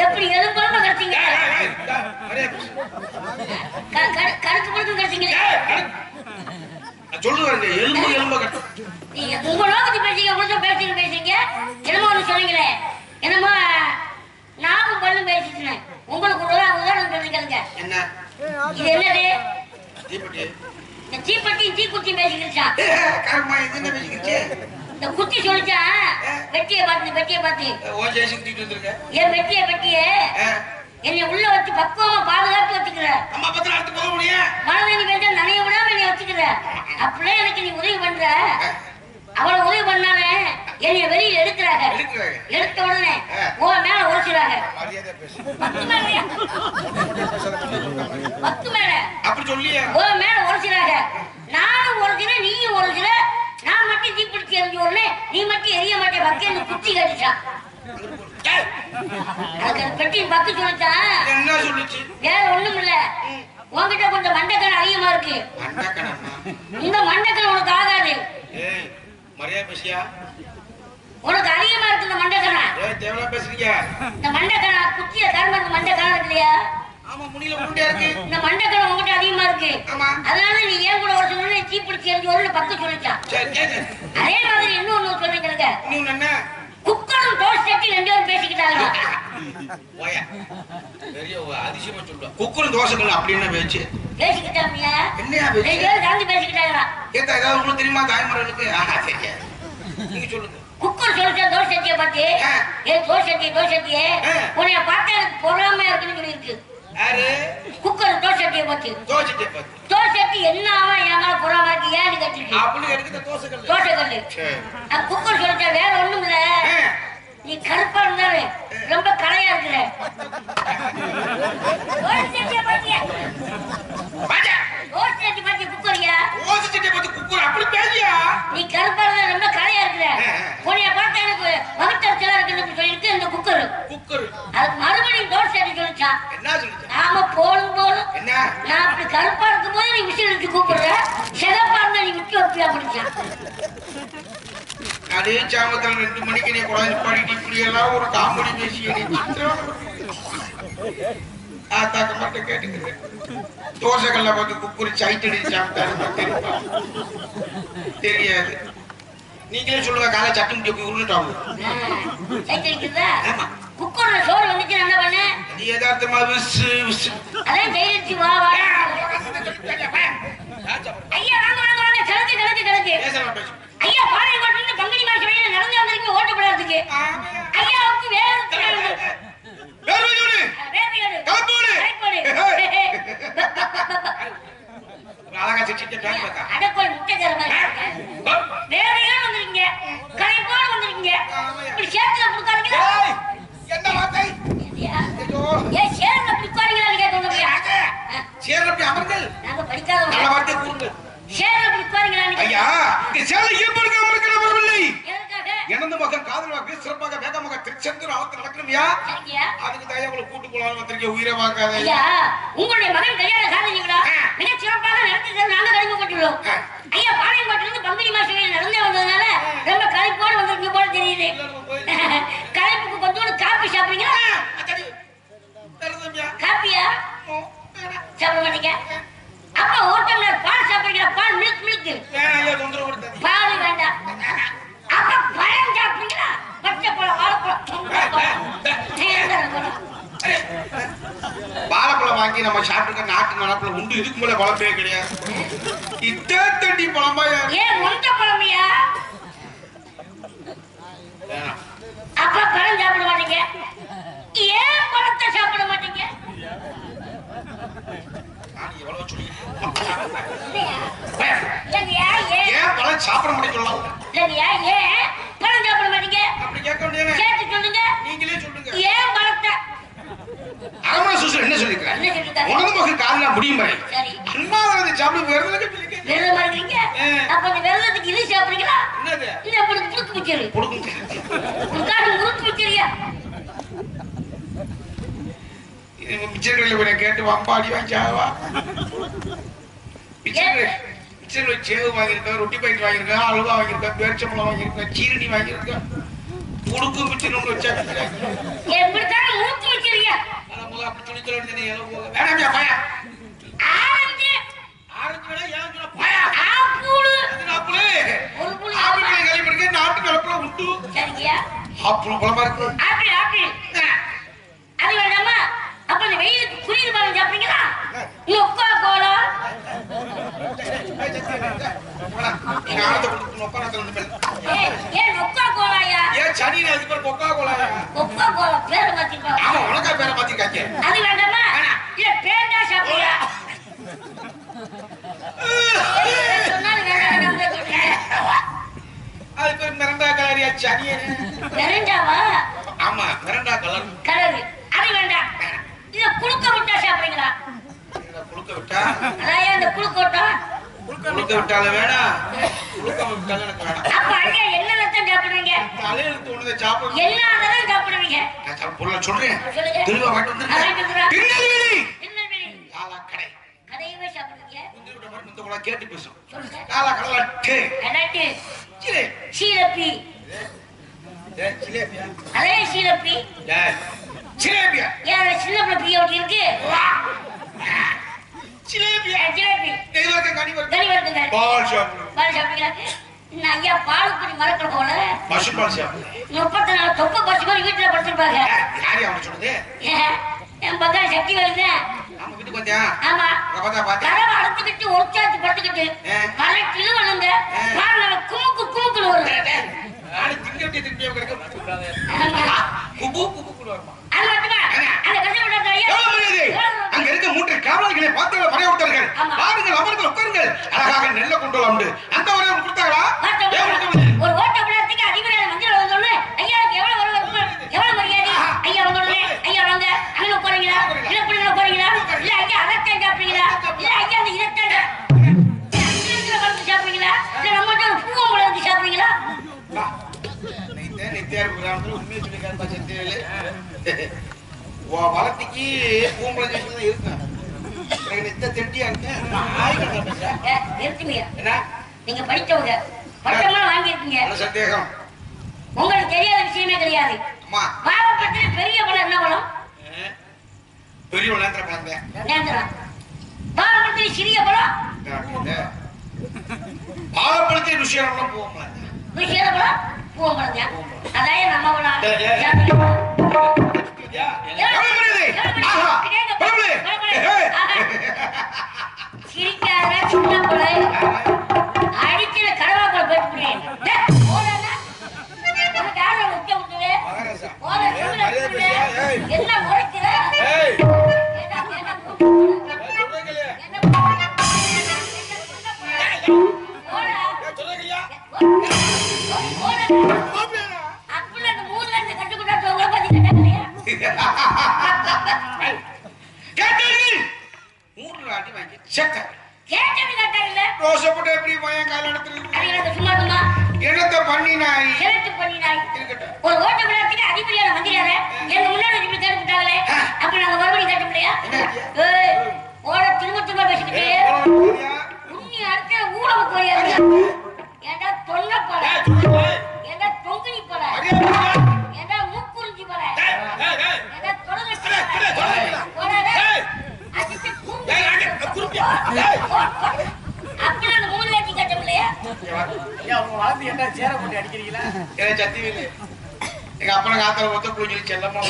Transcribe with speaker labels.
Speaker 1: எப்படி எலும்பு கடிச்சீங்க? கடுக்கு பொழுது கடிச்சீங்க.
Speaker 2: சொல்லுவாங்க எலும்பு கட்டு.
Speaker 1: நீங்க உங்க நோக்கத்தை பேசிங்க, கொஞ்சம் பேசிங்க. என்னமோ ஒண்ணு சொன்னீங்களே, என்னமோ நானும் பண்ணு பேசிட்டேன். உங்களுக்கு ஒரு உதாரணம் சொல்லிக்கிறேங்க.
Speaker 2: என்ன
Speaker 1: இது என்னது?
Speaker 2: தீப்பெட்டி.
Speaker 1: இந்த தீப்பெட்டி தீக்குச்சி பேசிக்கிச்சா?
Speaker 2: கர்மா இது என்ன பேசிக்கிச்சு?
Speaker 1: இந்த குச்சி சொல்லிச்சா வெட்டியை பார்த்து
Speaker 2: ஓ ஜெயசிங் தீட்டு வந்திருக்க.
Speaker 1: என் வெட்டியை என்னை உள்ள வச்சு பக்குவமா பாதுகாத்து வச்சுக்கிற.
Speaker 2: அம்மா பத்திரம் அடுத்து போக முடியும்.
Speaker 1: மனதனி பேச நனைய விடாம என்னை வச்சுக்கிற. அப்படியே எனக்கு நீ உதவி பண்ற. அவளை உதவி பண்ணானே என்னைய வெளியில எடுக்கிறாங்க. எடுத்த உடனே உன் மேல உரைச்சுறாங்க. பத்து மேல
Speaker 2: அப்படி சொல்லியா?
Speaker 1: உன் மேல உரைச்சுறாங்க. நானும் உரைச்சுறேன், நீயும் உரைச்சுற. நான் மட்டும் தீப்பிடிச்சு எரிஞ்சு உடனே நீ மட்டும் எரிய மாட்டேன். பக்கம் குச்சி கடிச்சான். பெட்டி பக்கு சொல்லிச்சா?
Speaker 2: என்ன சொல்லுச்சு?
Speaker 1: வேற ஒண்ணும் இல்ல, உன்கிட்ட கொஞ்சம் மண்டக்கணம் அதிகமா இருக்கு. இந்த மண்டக்கணம் உனக்கு ஆகாது.
Speaker 2: மரியா பேசியா?
Speaker 1: உனக்கு அதிகமா இருக்கு இந்த மண்டக்கணம்.
Speaker 2: தேவலா பேசுறீங்க.
Speaker 1: இந்த மண்டக்கணம் குச்சிய கர்மத்து மண்டக்கணம் இருக்கு இல்லையா?
Speaker 2: ஆமா, முடியல உருண்டையா இருக்கு.
Speaker 1: இந்த மண்டக்கணம் உங்ககிட்ட அதிகமா இருக்கு. அதனால நீ ஏன் கூட ஒரு சொன்ன தீப்பிடிச்சு எரிஞ்சு ஒரு பக்கு சொல்லிச்சான். அதே மாதிரி இன்னொன்னு சொல்லிக்கிறங்க.
Speaker 2: இன்னும் என்ன?
Speaker 1: குக்கரும் தோசை சட்டி ரெண்டு பேரும் பேசிக்கிட்டாங்க.
Speaker 2: பெரிய அதிசயமா சொல்லுவா. குக்கரும் தோசைகள் அப்படி என்ன பேச்சு?
Speaker 1: பேசிக்கிட்டாமியா?
Speaker 2: என்னையா பேச்சு?
Speaker 1: ரெண்டு பேரும் கலந்து பேசிக்கிட்டாங்களா?
Speaker 2: ஏதா ஏதாவது உங்களுக்கு தெரியுமா தாய்மரனுக்கு? நீங்க சொல்லுங்க.
Speaker 1: குக்கர் சொல்லிச்சா தோசை சட்டியை பார்த்து, ஏ தோசை சட்டியே உன்னைய பார்த்தா எனக்கு பொறாமையா இருக்குன்னு சொல்லி இருக்கு.
Speaker 2: யாரு?
Speaker 1: குக்கர் தோசை சட்டியை பார்த்து. தோசை சட்டி என்ன ஆவா என் மேல பொறாம இருக்கு ஏன்னு கேட்டிருக்கு.
Speaker 2: அப்படி எடுக்கிற தோசைகள்.
Speaker 1: குக்கர் சொல்லிச்சா வேற ஒண்ணும் இல்ல, நீ கருப்பா இருந்தாரு ரொம்ப கலையா இருக்கிற. தோசை சட்டியை பார்த்தியா? தோசை சட்டி பார்த்தியா குக்கரியா?
Speaker 2: தோசை சட்டியை பார்த்து குக்கர் அப்படி பேசியா?
Speaker 1: நீ கருப்பா இருந்தா ரொம்ப கலையா இருக்கிற. உன்னைய பார்த்தா எனக்கு மகத்தறிச்சலா இருக்குன்னு சொல்லிருக்கு இந்த குக்கர். அதுக்கு மறுபடியும் தோசை சட்டி சொல்லிச்சா?
Speaker 2: என்ன சொல்லிச்சா?
Speaker 1: ஆமா போதும்.
Speaker 2: என்ன?
Speaker 1: நான் அப்படி கருப்பா இருக்கும் போது நீ விசில் எடுத்து கூப்பிடுற, சிகப்பா இருந்தா நீ முக்கிய வப்பியா பிடிச்சான்.
Speaker 2: அதே சாமத்தில் 2 மணிக்கு நீ குழந்தை பாடிட்டு இப்படி எல்லாம் ஒரு காமெடி பேசி தாக்க மட்டும் கேட்டுக்கிறேன். தோசைகள்ல பார்த்து குக்குரி சைட்டடி சாப்பிட்டாரு தெரியாது. நீங்களே சொல்லுங்க, காலை சட்டு முட்டி உருட்டாங்க.
Speaker 1: குக்கர்ல சோறு வந்துச்சு என்ன பண்ண?
Speaker 2: அது யதார்த்தமா
Speaker 1: அதான் ஜெயிச்சு வா ஐயா வாங்க கிழக்கு ஐயா பாளையங்கோட்டிலிருந்து பங்குனி மாசம் வழியில நடந்து வந்திருக்கீங்க ஓட்டப்படாதுக்கு. ஐயாவுக்கு
Speaker 2: அழகா சிரிச்சிட்டு
Speaker 1: அடக்கோள் முட்டைக்கார மாதிரி வேறையோடு வந்திருக்கீங்க, கலைப்போடு வந்திருக்கீங்க. இப்படி சேர்த்துல கொடுக்காதீங்களா?
Speaker 2: என்ன வார்த்தை?
Speaker 1: ஏன் சேர்ல பிடிக்காதீங்களான்னு கேட்க
Speaker 2: சேர்ல அப்படி அமர்கள்
Speaker 1: நாங்க படிக்காதவங்க.
Speaker 2: நல்ல வார்த்தை கூறுங்க.
Speaker 1: சேர்ல பிடிக்காதீங்களான்னு
Speaker 2: ஐயா, சேர்ல ஏற்படுக்க அமர்கள் வரவில்லை.
Speaker 1: எதுக்காக?
Speaker 2: எனது மகன் காதல் வாக்கு சிறப்பாக வேகமாக திருச்செந்தூர் ஆவத்தில் நடக்கணும்யா. அதுக்கு தயா உங்களை கூட்டு போலாம் வந்திருக்கேன். உயிரை வாங்காத.
Speaker 1: ஐயா, உங்களுடைய மகன் கல்யாண காதலிங்களா மிக சிறப்பாக நடத்தி நாங்க கழிவுபட்டுள்ளோம். ஐயா பாளையங்கோட்டிலிருந்து பங்குனி மாசம் நடந்தே வந்ததுனால ரொம்ப களைப்போடு வந்திருக்கீங்க போல தெரியுது. களைப்புக்கு கொஞ்சோண்டு காப்பி சாப்பிடுறீங்களா? காப்பியா சாப்பிட மாட்டீங்க? அப்ப ஒரு டம்ளர் பால் சாப்பிடுறீங்களா? பால் மில்க் பால் வேண்டாம். அப்ப பழம் சாப்பிடுறீங்களா? பச்சை பழம்,
Speaker 2: வாழைப்பழம் வாங்கி நம்ம சாப்பிட்டுக்க. நாட்டு நடப்புல உண்டு. இதுக்கு மேல பழப்பே கிடையாது. இத்தடி பழமா?
Speaker 1: ஏன் முட்டை பழமையா? அப்ப பழம் சாப்பிட மாட்டீங்க. ஏன் பழத்தை சாப்பிட மாட்டீங்க?
Speaker 2: ஏன் பழம் சாப்பிட முடியும்?
Speaker 1: ஏன் பழம் சாப்பிட மாட்டீங்க?
Speaker 2: அப்படி கேட்க முடியாது.
Speaker 1: கேட்டு சொல்லுங்க.
Speaker 2: நீங்களே சொல்லுங்க.
Speaker 1: ஏன் பழத்தை?
Speaker 2: அரமண சூசல் என்ன சொல்லிருக்காரு? உனது மகன் காதலா முடியும் பாரு.
Speaker 1: சரி,
Speaker 2: அன்பாவது சாப்பிடு.
Speaker 1: விரதமா இருக்கீங்க. அப்ப அந்த விரதத்துக்கு இது சாப்பிடுறீங்களா?
Speaker 2: என்னது?
Speaker 1: இல்ல உங்களுக்கு புடுக்கு பிடிச்சிரு. உட்காந்து முறுக்கு பிடிச்சிரியா?
Speaker 2: மிச்சர்களில் போய் கேட்டு வம்பாடி வாங்கிச்சாவா? மிச்சர்கள் சேவு வாங்கியிருக்கேன், ரொட்டி பாக்கெட் வாங்கியிருக்கேன், அல்வா வாங்கியிருக்கேன், பேரிச்சம்பழம் வாங்கியிருக்கேன், சீரணி வாங்கியிருக்கேன். முடுக்கு மிச்சர் வச்சா
Speaker 1: எப்படித்தான் முறுக்கு மிச்சரியா?
Speaker 2: கொக்கா கோலாயா
Speaker 1: கொக்கா கோலா பேரை மாத்திருக்காங்க.
Speaker 2: ஆமா உனக்கா பேரை மாத்திருக்காங்க.
Speaker 1: அது வேண்டாமா இல்ல பேண்டா சாப்பிடுறியா சொன்னாலும் வேண்டாம்
Speaker 2: அது பேர் மிரண்டா கலரியா சனியே
Speaker 1: மிரண்டாவா
Speaker 2: ஆமா மிரண்டா கலர்
Speaker 1: கலரு அது வேண்டாம் இல்ல குளுக்க விட்டா சாப்பிடுறீங்களா
Speaker 2: குளுக்க விட்டா
Speaker 1: அதான் அந்த குளுக்கோட்டா
Speaker 2: குளுக்க விட்டாலும் வேணாம் குளுக்க விட்டாலும் எனக்கு வேணாம்
Speaker 1: அப்ப அங்க என்ன லட்சம் சாப்பிடுவீங்க
Speaker 2: தலையெழுத்து ஒண்ணுதை சாப்பிடு
Speaker 1: என்ன அதெல்லாம் சாப்பிடுவீங்க
Speaker 2: நான் பொருளை சொல்றேன்
Speaker 1: சொல்லுங்க
Speaker 2: தெளிவா வாங்கிட்டு வந்துருக்கேன் திருநெல்வேலி
Speaker 1: திருநெல்வேலி
Speaker 2: காலா கடை
Speaker 1: கதையவே சாப்பிடுவீங்க
Speaker 2: முந்திரி விட்ட மாதிரி முந்த கூட கேட்டு பேசும்
Speaker 1: சொல்லுங்க
Speaker 2: காலா கடலாட்டு
Speaker 1: கடாட்டு
Speaker 2: சிலே
Speaker 1: சீலப்பி
Speaker 2: சிலேபியா
Speaker 1: அதே சீலப்பி
Speaker 2: சிலேபியா
Speaker 1: ஏன் சின்ன பிள்ளை பிரியா ஒட்டி இருக்கு
Speaker 2: சிலேபியா
Speaker 1: ஜிலேபி
Speaker 2: இதுல இருக்க கனி வருது
Speaker 1: கனி வருதுங்க
Speaker 2: பால் சாப்பிடு
Speaker 1: பால் சாப்பிடுங்களா இன்னும் ஐயா பாலுக்குடி மறக்கிற போல
Speaker 2: பசு பால் சாப்பிடு
Speaker 1: 34 தொப்பை பசு மாதிரி வீட்டுல படுத்திருப்பாங்க
Speaker 2: யாரு அவனை சொன்னது
Speaker 1: என் பக்கம் சக்தி வருது
Speaker 2: நம்ம வீட்டுக்கு வந்தியா
Speaker 1: ஆமா
Speaker 2: பார்த்தா பார்த்தா
Speaker 1: கதவை அடைச்சுக்கிட்டு ஒளிச்சாச்சு படுத்துக்கிட்டு வர கிளு வளர்ந்த குமுக்கு குமுக்குன்னு வரும்
Speaker 2: நாளை திங்கட்டி திரும்பிய கிடக்க குபு குபுக்குன்னு வருமா
Speaker 1: அது மட்டுமா அந்த கஷ்டப்பட்ட ஐயா
Speaker 2: அங்க இருக்க மூட்டை காவலர்களை பார்த்து பறைய விட்டார்கள் பாருங்கள் அமர்ந்து உட்காருங்கள் அழகாக நெல்ல கொண்டு வரலாம் அந்த ஒரே கொடுத்தாங்களா
Speaker 1: ஒரு ஓட்ட விளையாட்டுக்கு அதிபரான மஞ்சள் வந்தோன்னு ஐயாவுக்கு எவ்வளவு வருவாங்க எவ்வளவு மரியாதை ஐயா வந்தோடனே ஐயா வாங்க அங்க போறீங்களா இல்ல பிள்ளைங்க போறீங்களா இல்ல ஐயா அதத்தான் சாப்பிடுறீங்களா இல்ல ஐயா அந்த இதத்தான் வளர்த்து சாப்பிடுறீங்களா இல்ல நம்மகிட்ட ஒரு பூவை வளர்த்து சாப்பிடுறீங்களா
Speaker 2: உண்மையை சொல்லிக்காரு சத்தியவேலு வளர்த்திக்கு பூம்பளை இருக்கும் நித்த தெட்டியா
Speaker 1: நிறுத்துங்க நீங்க படிச்சவங்க பட்டமெல்லாம் வாங்கியிருக்கீங்க
Speaker 2: சந்தேகம்
Speaker 1: உங்களுக்கு தெரியாத விஷயமே கிடையாது பாவப்பட்டின பெரிய பலம் என்ன பலம்
Speaker 2: பெரிய பலம்
Speaker 1: நேந்திரம் பாவப்பட்டின சிறிய பலம்
Speaker 2: பாவப்படுத்திய விஷயம் போவோம்
Speaker 1: விஷயம் பலம் பூவம் பலம் அதான் நம்ம பலம் சிரிக்காத சின்ன பிள்ளை அடிக்கிற கடவா போல போயிட்டு என்ன முறைக்கிற அப்படி அந்த 3 லட்சம் கட்டுக்கூடாது உங்களை பத்தி கேட்டாங்களையா
Speaker 2: கேட்டார்கள் 3 வாட்டி வாங்கி செக்க
Speaker 1: கேட்டது கேட்டாங்கல்ல
Speaker 2: ரோசப்பட்டு எப்படி பையன் கால எடுத்துருக்கு
Speaker 1: அது சும்மா சும்மா
Speaker 2: என்னத்த பண்ணினாய்
Speaker 1: செலக்ட் பண்ணினாய் ஒரு ஓட்ட விளையாட்டுக்கு அதிபதியான மந்திரியார எங்க முன்னாடி இப்படி கேட்டுட்டாங்களே அப்ப நாங்க மறுபடியும் கேட்ட முடியா ஓட திரும்ப பேசிக்கிட்டே உன்னி அடுத்த ஊழவு போயாரு ஏண்டா தொல்ல போல ஏண்டா தொங்குனி போல ஏண்டா மூக்குறிஞ்சி போல ஏண்டா தொடர்ந்து அப்படி அந்த 3 லட்சம் கேட்ட முடியா
Speaker 3: அவங்க வளர்ந்து என்ன சேர போட்டு அடிக்கிறீங்களா
Speaker 2: சத்தியவேலு எங்க அப்பனுக்கு ஆத்திர ஒத்த புளிஞ்சு செல்லமா